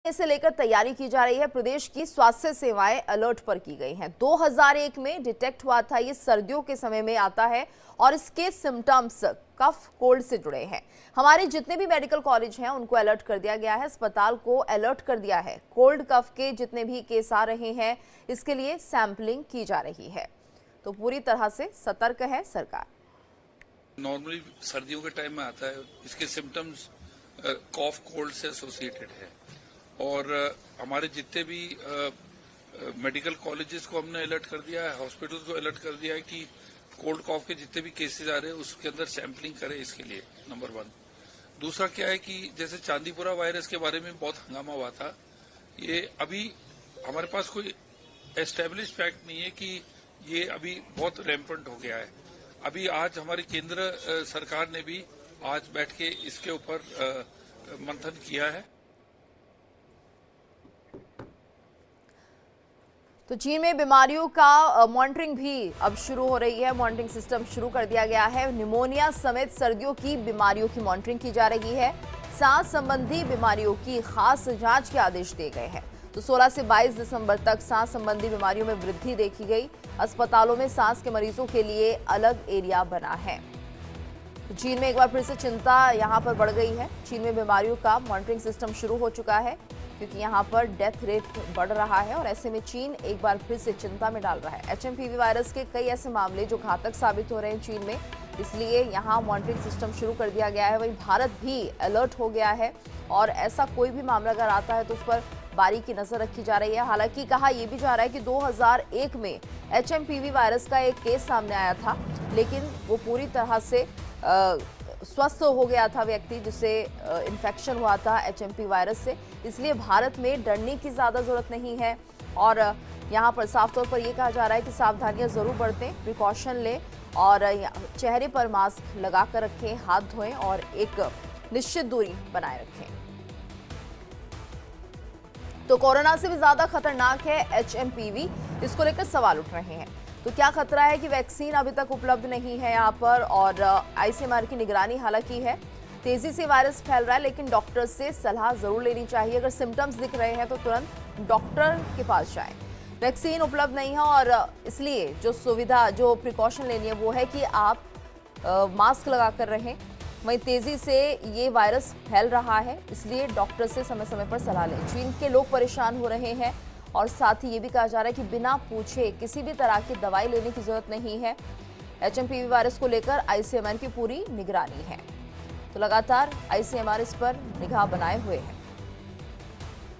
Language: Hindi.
इसे लेकर तैयारी की जा रही है। प्रदेश की स्वास्थ्य सेवाएं अलर्ट पर की गई हैं। 2001 में डिटेक्ट हुआ था, ये सर्दियों के समय में आता है और इसके सिम्टम्स कफ कोल्ड से जुड़े हैं। हमारे जितने भी मेडिकल कॉलेज हैं उनको अलर्ट कर दिया गया है, अस्पताल को अलर्ट कर दिया है। कोल्ड कफ के जितने भी केस आ रहे हैं इसके लिए सैंपलिंग की जा रही है, तो पूरी तरह से सतर्क है सरकार। नॉर्मली सर्दियों के टाइम में आता है, इसके सिम्टम्स कॉफ कोल्ड से एसोसिएटेड है और हमारे जितने भी मेडिकल कॉलेजेस को हमने अलर्ट कर दिया है, हॉस्पिटल्स को अलर्ट कर दिया है कि कोल्ड कॉफ के जितने भी केसेस आ रहे हैं उसके अंदर सैंपलिंग करें। इसके लिए नंबर 1। दूसरा क्या है कि जैसे चांदीपुरा वायरस के बारे में बहुत हंगामा हुआ था, ये अभी हमारे पास कोई एस्टेब्लिश फैक्ट नहीं है कि ये अभी बहुत रैम्पेंट हो गया है। अभी आज हमारी केंद्र सरकार ने भी आज बैठ के इसके ऊपर मंथन किया है। तो चीन में बीमारियों का मॉनिटरिंग भी अब शुरू हो रही है। मॉनिटरिंग सिस्टम शुरू कर दिया गया है। निमोनिया समेत सर्दियों की बीमारियों की मॉनिटरिंग की जा रही है। सांस संबंधी बीमारियों की खास जांच के आदेश दिए गए हैं। तो 16 से 22 दिसंबर तक सांस संबंधी बीमारियों में वृद्धि देखी गई। अस्पतालों में सांस के मरीजों के लिए अलग एरिया बना है। तो चीन में एक बार फिर से चिंता यहां पर बढ़ गई है। चीन में बीमारियों का मॉनिटरिंग सिस्टम शुरू हो चुका है क्योंकि यहां पर डेथ रेट बढ़ रहा है और ऐसे में चीन एक बार फिर से चिंता में डाल रहा है। HMPV वायरस के कई ऐसे मामले जो घातक साबित हो रहे हैं चीन में, इसलिए यहां मॉनिटरिंग सिस्टम शुरू कर दिया गया है। वहीं भारत भी अलर्ट हो गया है और ऐसा कोई भी मामला अगर आता है तो उस पर बारीकी नजर रखी जा रही है। हालांकि कहा यह भी जा रहा है कि 2001 में HMPV वायरस का एक केस सामने आया था, लेकिन वो पूरी तरह से स्वस्थ हो गया था व्यक्ति, जिसे इन्फेक्शन हुआ था HMP वायरस से। इसलिए भारत में डरने की ज़्यादा ज़रूरत नहीं है और यहाँ पर साफ तौर पर यह कहा जा रहा है कि सावधानियां ज़रूर बरतें, प्रिकॉशन लें और चेहरे पर मास्क लगा कर रखें, हाथ धोएं और एक निश्चित दूरी बनाए रखें। तो कोरोना से भी ज़्यादा खतरनाक है HMPV, इसको लेकर सवाल उठ रहे हैं। तो क्या खतरा है कि वैक्सीन अभी तक उपलब्ध नहीं है यहाँ पर और ICMR की निगरानी हालांकि है। तेजी से वायरस फैल रहा है, लेकिन डॉक्टर से सलाह जरूर लेनी चाहिए। अगर सिम्टम्स दिख रहे हैं तो तुरंत डॉक्टर के पास जाएं। वैक्सीन उपलब्ध नहीं है और इसलिए जो सुविधा, जो प्रिकॉशन लेनी है वो है कि आप मास्क लगा कर रहें। वहीं तेजी से ये वायरस फैल रहा है, इसलिए डॉक्टर से समय समय पर सलाह लें। चीन के लोग परेशान हो रहे हैं और साथ ही ये भी कहा जा रहा है कि बिना पूछे किसी भी तरह की दवाई लेने की जरूरत नहीं है। HMPV वायरस को लेकर ICMR की पूरी निगरानी है, तो लगातार ICMR इस पर निगाह बनाए हुए है।